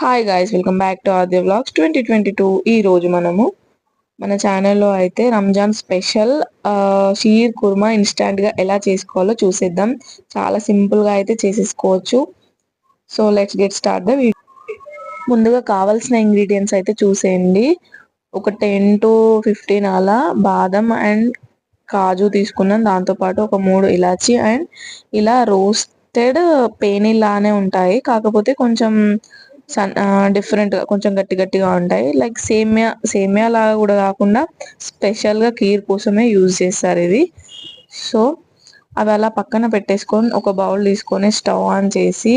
Hi guys, welcome back to Aadya vlogs 2022. ఈ రోజు మనము మన ఛానల్లో అయితే రంజాన్ స్పెషల్ షీర్ కుర్మా ఇన్స్టాంట్ గా ఎలా చేసుకోవాలో చూసేద్దాం. చాలా సింపుల్ గా అయితే చేసేసుకోవచ్చు. So let's get start the video. ముందుగా కావాల్సిన ఇంగ్రీడియంట్స్ అయితే చూసేయండి. ఒక 10 to 15 అలా బాదం అండ్ కాజు తీసుకున్నాం. దాంతోపాటు ఒక 3 ఇలాచి అండ్ ఇలా రోస్టెడ్ పేనీలానే ఉంటాయి, కాకపోతే కొంచెం డిఫరెంట్ గా కొంచెం గట్టి గట్టిగా ఉంటాయి. లైక్ సేమియా సేమియా లాగా కూడా కాకుండా స్పెషల్ గా కీర్ కోసమే యూజ్ చేస్తారు ఇది. సో అవి అలా పక్కన పెట్టేసుకొని ఒక బౌల్ తీసుకొని స్టవ్ ఆన్ చేసి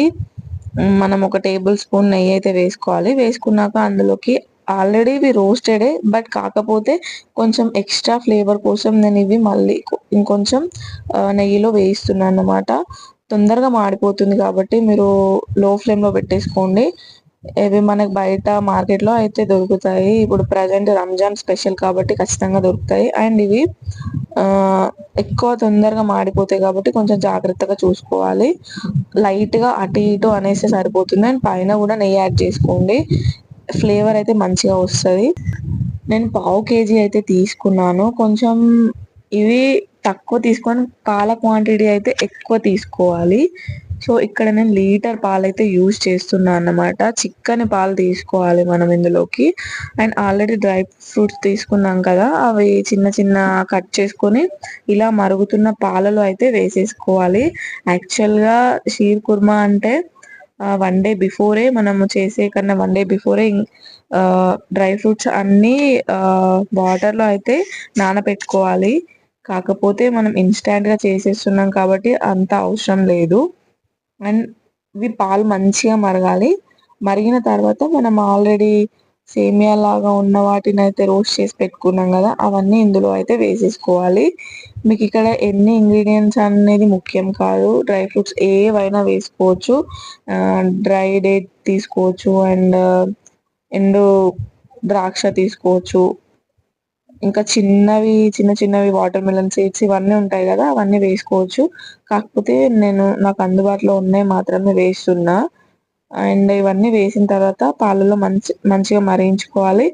మనం ఒక టేబుల్ స్పూన్ నెయ్యి అయితే వేసుకోవాలి. వేసుకున్నాక అందులోకి ఆల్రెడీ ఇవి రోస్టెడే, బట్ కాకపోతే కొంచెం ఎక్స్ట్రా ఫ్లేవర్ కోసం నేను ఇవి మళ్ళీ ఇంకొంచెం నెయ్యిలో వేయిస్తున్నాను అన్నమాట. తొందరగా మాడిపోతుంది కాబట్టి మీరు లో ఫ్లేమ్ లో పెట్టేసుకోండి. ఇవి మనకు బయట మార్కెట్లో అయితే దొరుకుతాయి. ఇప్పుడు ప్రజెంట్ రంజాన్ స్పెషల్ కాబట్టి ఖచ్చితంగా దొరుకుతాయి. అండ్ ఇవి ఎక్కువ తొందరగా మాడిపోతాయి కాబట్టి కొంచెం జాగ్రత్తగా చూసుకోవాలి. లైట్గా అటు ఇటు అనేస్తే సరిపోతుంది. అండ్ పైన కూడా నెయ్యి యాడ్ చేసుకోండి, ఫ్లేవర్ అయితే మంచిగా వస్తుంది. నేను పావు కేజీ అయితే తీసుకున్నాను. కొంచెం ఇవి తక్కువ తీసుకొని పాల క్వాంటిటీ అయితే ఎక్కువ తీసుకోవాలి. సో ఇక్కడ నేను లీటర్ పాలు అయితే యూజ్ చేస్తున్నా అన్నమాట. చిక్కని పాలు తీసుకోవాలి మనం ఇందులోకి. అండ్ ఆల్రెడీ డ్రై ఫ్రూట్స్ తీసుకున్నాం కదా, అవి చిన్న చిన్న కట్ చేసుకొని ఇలా మరుగుతున్న పాలలో అయితే వేసేసుకోవాలి. యాక్చువల్గా షీర్ కుర్మా అంటే 1 day బిఫోరే మనము చేసే కన్నా 1 day బిఫోరే డ్రై ఫ్రూట్స్ అన్నీ వాటర్లో అయితే నానబెట్టుకోవాలి. కాకపోతే మనం ఇన్స్టాంట్గా చేసేస్తున్నాం కాబట్టి అంత అవసరం లేదు. అండ్ ఇవి పాలు మంచిగా మరగాలి. మరిగిన తర్వాత మనం ఆల్రెడీ సేమియా లాగా ఉన్న వాటిని అయితే రోస్ట్ చేసి పెట్టుకున్నాం కదా, అవన్నీ ఇందులో అయితే వేసేసుకోవాలి. మీకు ఇక్కడ ఎన్ని ఇంగ్రీడియంట్స్ అనేది ముఖ్యం కాదు, డ్రై ఫ్రూట్స్ ఏవైనా వేసుకోవచ్చు. డ్రై డేట్ తీసుకోవచ్చు అండ్ ఎండు ద్రాక్ష తీసుకోవచ్చు. ఇంకా చిన్న చిన్నవి వాటర్ మిలన్ సీడ్స్ ఇవన్నీ ఉంటాయి కదా, అవన్నీ వేసుకోవచ్చు. కాకపోతే నాకు అందుబాటులో ఉన్నాయి మాత్రమే వేస్తున్నా. అండ్ ఇవన్నీ వేసిన తర్వాత పాలలో మంచిగా మరిగించుకోవాలి.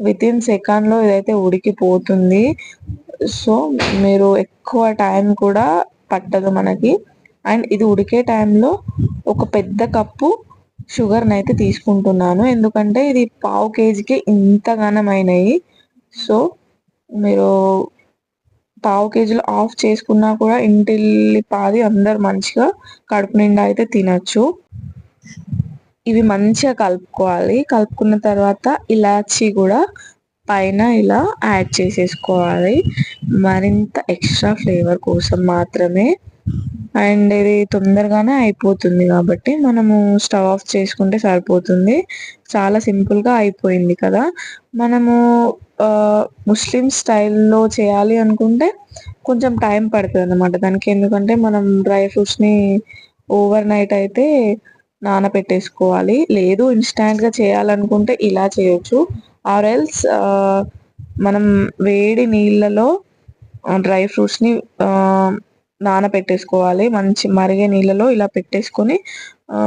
విత్ ఇన్ సెకండ్లో ఇదైతే ఉడికిపోతుంది. సో మీరు ఎక్కువ టైం కూడా పట్టదు మనకి. అండ్ ఇది ఉడికే టైంలో ఒక పెద్ద కప్పు షుగర్ని అయితే తీసుకుంటున్నాను, ఎందుకంటే ఇది పావు కేజీకి ఇంతగానం అయినాయి. సో మీరు పావు కేజీలో ఆఫ్ చేసుకున్నా కూడా ఇంటిల్లిపాది అందరు మంచిగా కడుపు నిండా అయితే తినచ్చు. ఇవి మంచిగా కలుపుకోవాలి. కలుపుకున్న తర్వాత ఇలాచీ కూడా పైన ఇలా యాడ్ చేసేసుకోవాలి, మరింత ఎక్స్ట్రా ఫ్లేవర్ కోసం మాత్రమే. అండ్ ఇది తొందరగానే అయిపోతుంది కాబట్టి మనము స్టవ్ ఆఫ్ చేసుకుంటే సరిపోతుంది. చాలా సింపుల్గా అయిపోయింది కదా. మనము ముస్లిం స్టైల్లో చేయాలి అనుకుంటే కొంచెం టైం పడుతుంది అన్నమాట దానికి. ఎందుకంటే మనం డ్రై ఫ్రూట్స్ని ఓవర్ నైట్ అయితే నానబెట్టేసుకోవాలి. లేదు ఇన్స్టాంట్గా చేయాలనుకుంటే ఇలా చేయొచ్చు. ఆర్ ఎల్స్ మనం వేడి నీళ్ళలో డ్రై ఫ్రూట్స్ని నానబెట్టేసుకోవాలి. మంచి మరిగే నీళ్ళలో ఇలా పెట్టేసుకొని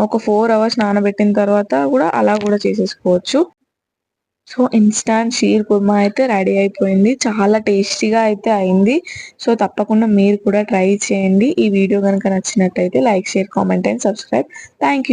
ఒక 4 hours నానబెట్టిన తర్వాత కూడా అలా కూడా చేసేసుకోవచ్చు. సో ఇన్స్టాంట్ షీర్ కుర్మా అయితే రెడీ అయిపోయింది. చాలా టేస్టీగా అయితే అయింది. సో తప్పకుండా మీరు కూడా ట్రై చేయండి. ఈ వీడియో కనుక నచ్చినట్టయితే like, share, comment and subscribe. Thank you.